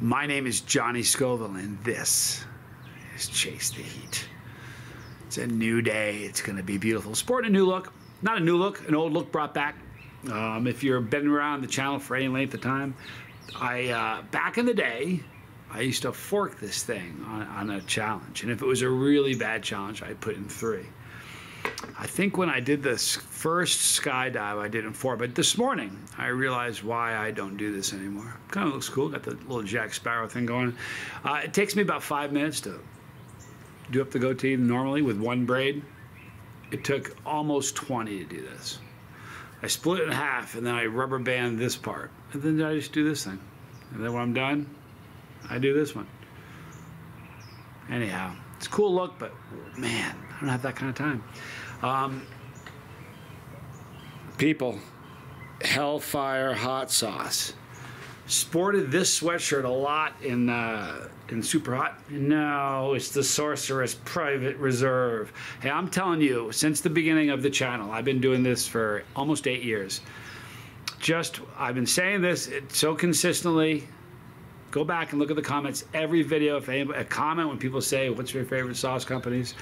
My name is Johnny Scoville, and this is Chase the Heat. It's a new day. It's going to be beautiful. Sporting a new look. Not a new look, an old look brought back. If you've been around the channel for any length of time, back in the day, I used to fork this thing on a challenge. And if it was a really bad challenge, I'd put in 3. I think when I did this first skydive, I did in 4. But this morning, I realized why I don't do this anymore. Kind of looks cool. Got the little Jack Sparrow thing going. It takes me about 5 minutes to do up the goatee normally with one braid. It took almost 20 to do this. I split it in half, and then I rubber band this part. And then I just do this thing. And then when I'm done, I do this one. Anyhow, it's a cool look, but man, I don't have that kind of time. People, Hellfire hot sauce. Sported this sweatshirt a lot in Super Hot. No, it's the Sauceress Private Reserve. Hey, I'm telling you, since the beginning of the channel, I've been doing this for almost 8 years. I've been saying this so consistently. Go back and look at the comments. Every video, if anybody, a comment when people say, what's your favorite sauce companies?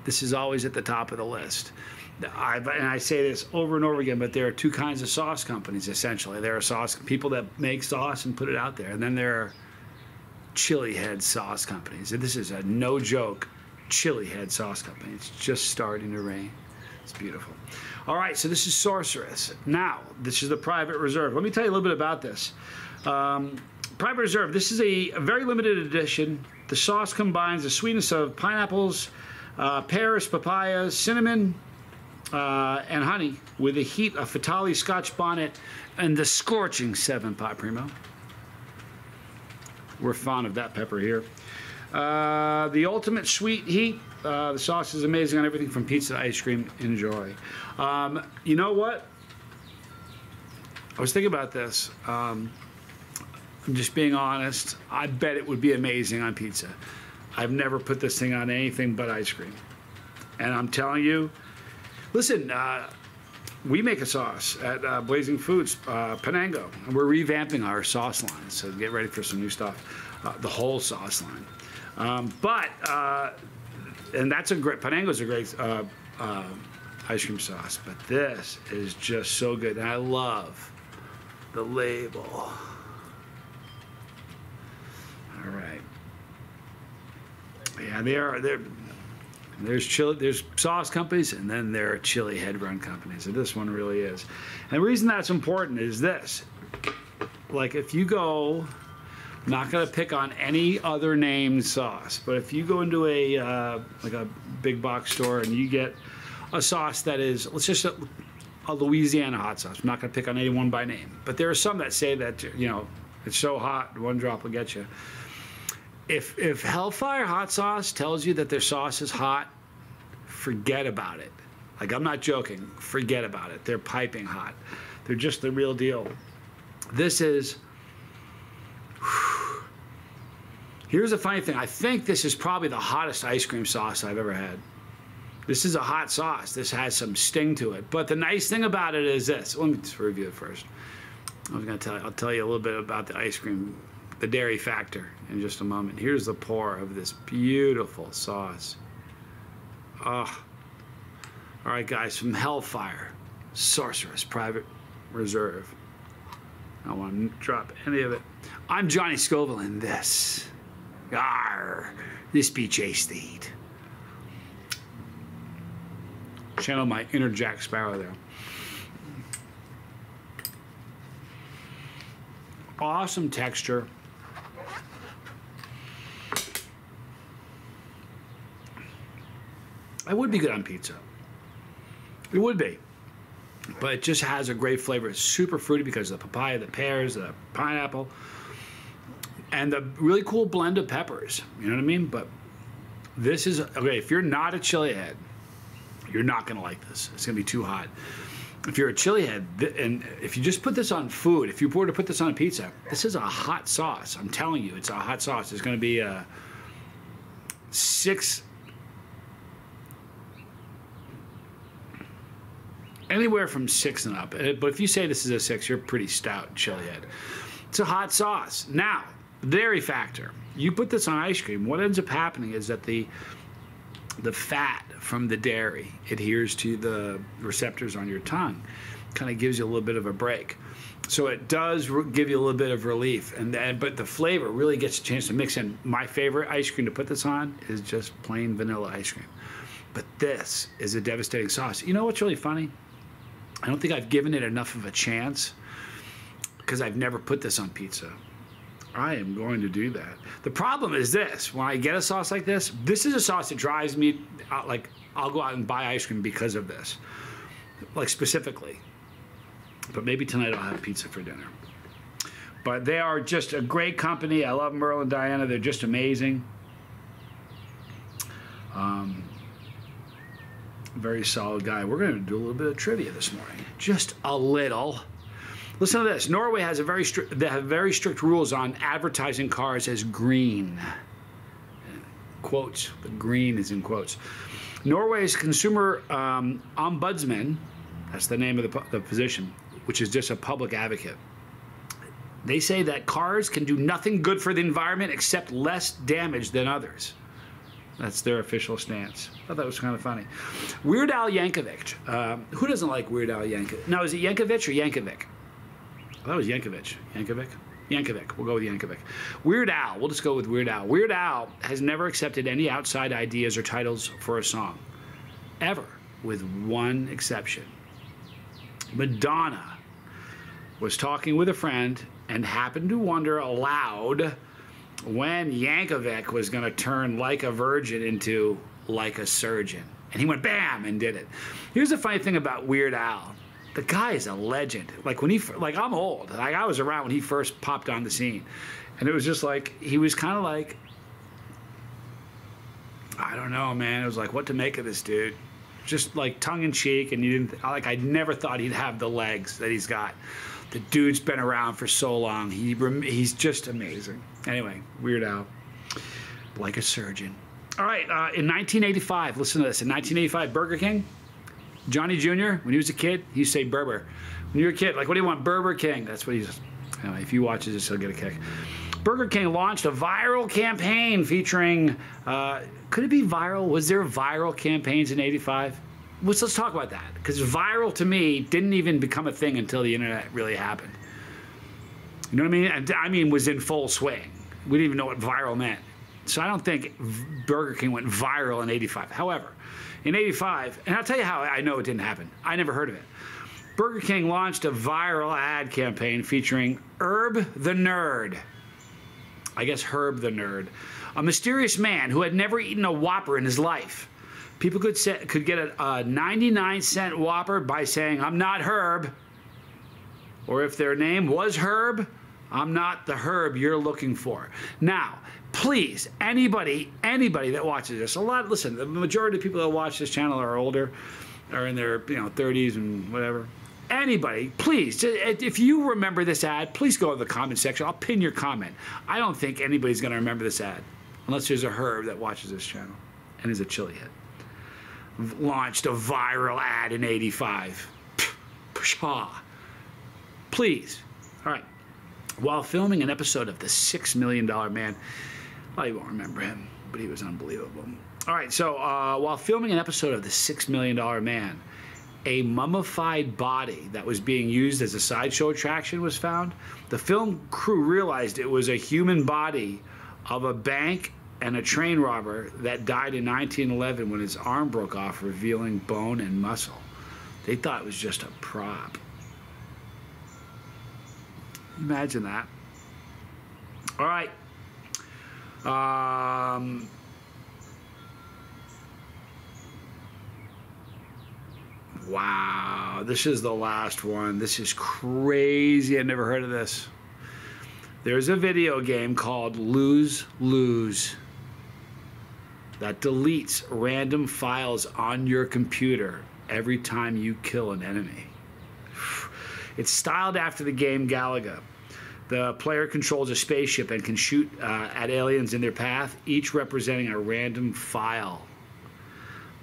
This is always at the top of the list. And I say this over and over again, but there are 2 kinds of sauce companies, essentially. There are people that make sauce and put it out there, and then there are chili head sauce companies. And this is a no-joke chili head sauce company. It's just starting to rain. It's beautiful. All right, so this is Sauceress. Now, this is the Private Reserve. Let me tell you a little bit about this. Private Reserve, this is a very limited edition. The sauce combines the sweetness of pineapples, pears, papayas, cinnamon, and honey with the heat of Fatali Scotch bonnet and the scorching 7-pot Primo. We're fond of that pepper here. The ultimate sweet heat. The sauce is amazing on everything from pizza to ice cream. Enjoy. You know what? I was thinking about this. I'm just being honest. I bet it would be amazing on pizza. I've never put this thing on anything but ice cream. And I'm telling you, listen, we make a sauce at Blazing Foods, Panango, and we're revamping our sauce line, so get ready for some new stuff, the whole sauce line. And that's a great, Panango's a great ice cream sauce, but this is just so good, and I love the label. All right. Yeah, there's sauce companies, and then there are chili head run companies, and this one really is. And the reason that's important is this. Like, if you go, I'm not going to pick on any other named sauce, but if you go into like a big box store and you get a sauce that is, let's just a Louisiana hot sauce. I'm not going to pick on anyone by name, but there are some that say that, you know, it's so hot, one drop will get you. If Hellfire hot sauce tells you that their sauce is hot, forget about it. Like, I'm not joking. Forget about it. They're piping hot. They're just the real deal. This is... Here's the funny thing. I think this is probably the hottest ice cream sauce I've ever had. This is a hot sauce. This has some sting to it. But the nice thing about it is this. Let me just review it first. I'll tell you a little bit about the ice cream, the dairy factor, in just a moment. Here's the pour of this beautiful sauce. Oh. All right, guys, from Hellfire, Sauceress Private Reserve. I don't want to drop any of it. I'm Johnny Scoville, and this, this be Chase the Heat. Channel my inner Jack Sparrow there. Awesome texture. It would be good on pizza. It would be. But it just has a great flavor. It's super fruity because of the papaya, the pears, the pineapple, and the really cool blend of peppers. You know what I mean? But this is, okay, if you're not a chili head, you're not going to like this. It's going to be too hot. If you're a chili head, and if you just put this on food, if you were to put this on a pizza, this is a hot sauce. I'm telling you, it's a hot sauce. It's going to be a 6... Anywhere from 6 and up. But if you say this is a 6, you're pretty stout chili head. It's a hot sauce. Now, dairy factor. You put this on ice cream, what ends up happening is that the fat from the dairy adheres to the receptors on your tongue, kind of gives you a little bit of a break. So it does give you a little bit of relief, but the flavor really gets a chance to mix in. My favorite ice cream to put this on is just plain vanilla ice cream. But this is a devastating sauce. You know what's really funny? I don't think I've given it enough of a chance because I've never put this on pizza. I am going to do that. The problem is this: when I get a sauce like this is a sauce that drives me out. Like, I'll go out and buy ice cream because of this, like specifically. But maybe tonight I'll have pizza for dinner. But they are just a great company. I love Merle and Diana. They're just amazing. Very solid guy. We're going to do a little bit of trivia this morning. Just a little. Listen to this. Norway has they have very strict rules on advertising cars as green. Quotes. The green is in quotes. Norway's consumer ombudsman, that's the name of the position, which is just a public advocate. They say that cars can do nothing good for the environment except less damage than others. That's their official stance. I thought that was kind of funny. Weird Al Yankovic. Who doesn't like Weird Al Yankovic? Now, is it Yankovic or Yankovic? I thought it was Yankovic. Yankovic? Yankovic. We'll go with Yankovic. Weird Al. We'll just go with Weird Al. Weird Al has never accepted any outside ideas or titles for a song. Ever. With one exception. Madonna was talking with a friend and happened to wonder aloud when Yankovic was going to turn Like a Virgin into Like a Surgeon. And he went bam and did it. Here's the funny thing about Weird Al. The guy is a legend. Like I'm old. Like I was around when he first popped on the scene. And it was just like, he was kind of like, I don't know, man. It was like, what to make of this dude? Just like tongue in cheek, and I never thought he'd have the legs that he's got. The dude's been around for so long. He's just amazing. Anyway, Weird Al, Like a Surgeon. All right, in 1985, listen to this. In 1985, Burger King, Johnny Jr., when he was a kid, he used to say Burger. When you're a kid, like, what do you want? Burger King. That's what he's. Anyway, if he watches this, he'll get a kick. Burger King launched a viral campaign featuring. Could it be viral? Was there viral campaigns in '85? Let's talk about that, because viral to me didn't even become a thing until the internet really happened. You know what I mean? I mean, was in full swing. We didn't even know what viral meant. So I don't think Burger King went viral in '85. However, in '85, and I'll tell you how I know it didn't happen. I never heard of it. Burger King launched a viral ad campaign featuring Herb the Nerd. I guess Herb the Nerd. A mysterious man who had never eaten a Whopper in his life. People could get a 99-cent Whopper by saying, "I'm not Herb." Or if their name was Herb, "I'm not the Herb you're looking for." Now, please, anybody that watches this, listen, the majority of people that watch this channel are older, are in their 30s and whatever. Anybody, please, if you remember this ad, please go to the comment section. I'll pin your comment. I don't think anybody's going to remember this ad unless there's a Herb that watches this channel and is a chili hit. Launched a viral ad in '85. Pshaw. Please. All right. While filming an episode of The $6 Million Man, well, you won't remember him, but he was unbelievable. All right, so while filming an episode of The $6 Million Man, a mummified body that was being used as a sideshow attraction was found. The film crew realized it was a human body of a bank and a train robber that died in 1911 when his arm broke off, revealing bone and muscle. They thought it was just a prop. Imagine that. All right. Wow, this is the last one. This is crazy. I never heard of this. There's a video game called Lose Lose that deletes random files on your computer every time you kill an enemy. It's styled after the game Galaga. The player controls a spaceship and can shoot at aliens in their path, each representing a random file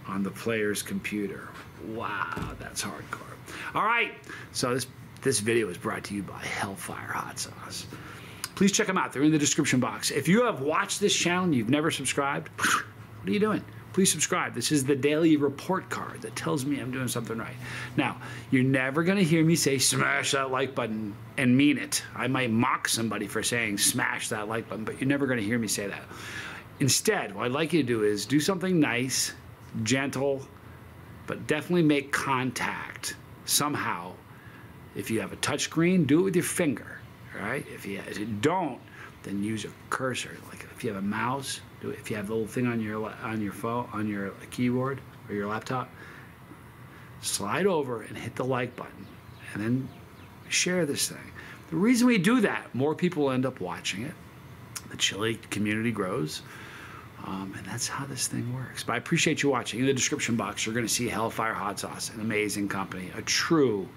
on the player's computer. Wow, that's hardcore. All right, so this video is brought to you by Hellfire Hot Sauce. Please check them out. They're in the description box. If you have watched this channel and you've never subscribed, what are you doing? Please subscribe. This is the daily report card that tells me I'm doing something right. Now, you're never going to hear me say smash that like button and mean it. I might mock somebody for saying smash that like button, but you're never going to hear me say that. Instead, what I'd like you to do is do something nice, gentle, but definitely make contact somehow. If you have a touch screen, do it with your finger, all right? If you don't, then use a cursor. Like if you have a mouse, do it. If you have the little thing on your phone, on your keyboard or your laptop, slide over and hit the like button, and then share this thing. The reason we do that, more people will end up watching it. The chili community grows, and that's how this thing works. But I appreciate you watching. In the description box, you're going to see Hellfire Hot Sauce, an amazing company, a true,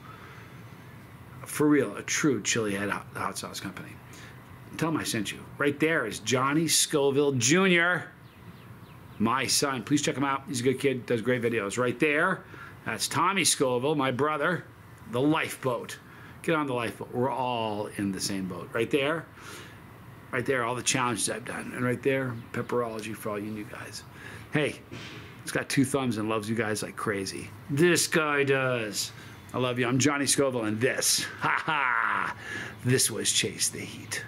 for real, a true chili head hot sauce company. Tell them I sent you. Right there is Johnny Scoville Jr., my son. Please check him out. He's a good kid, does great videos. Right there, that's Tommy Scoville, my brother, the lifeboat. Get on the lifeboat. We're all in the same boat. Right there, all the challenges I've done. And right there, pepperology for all you new guys. Hey, it's got 2 thumbs and loves you guys like crazy. This guy does. I love you. I'm Johnny Scoville, and this was Chase the Heat.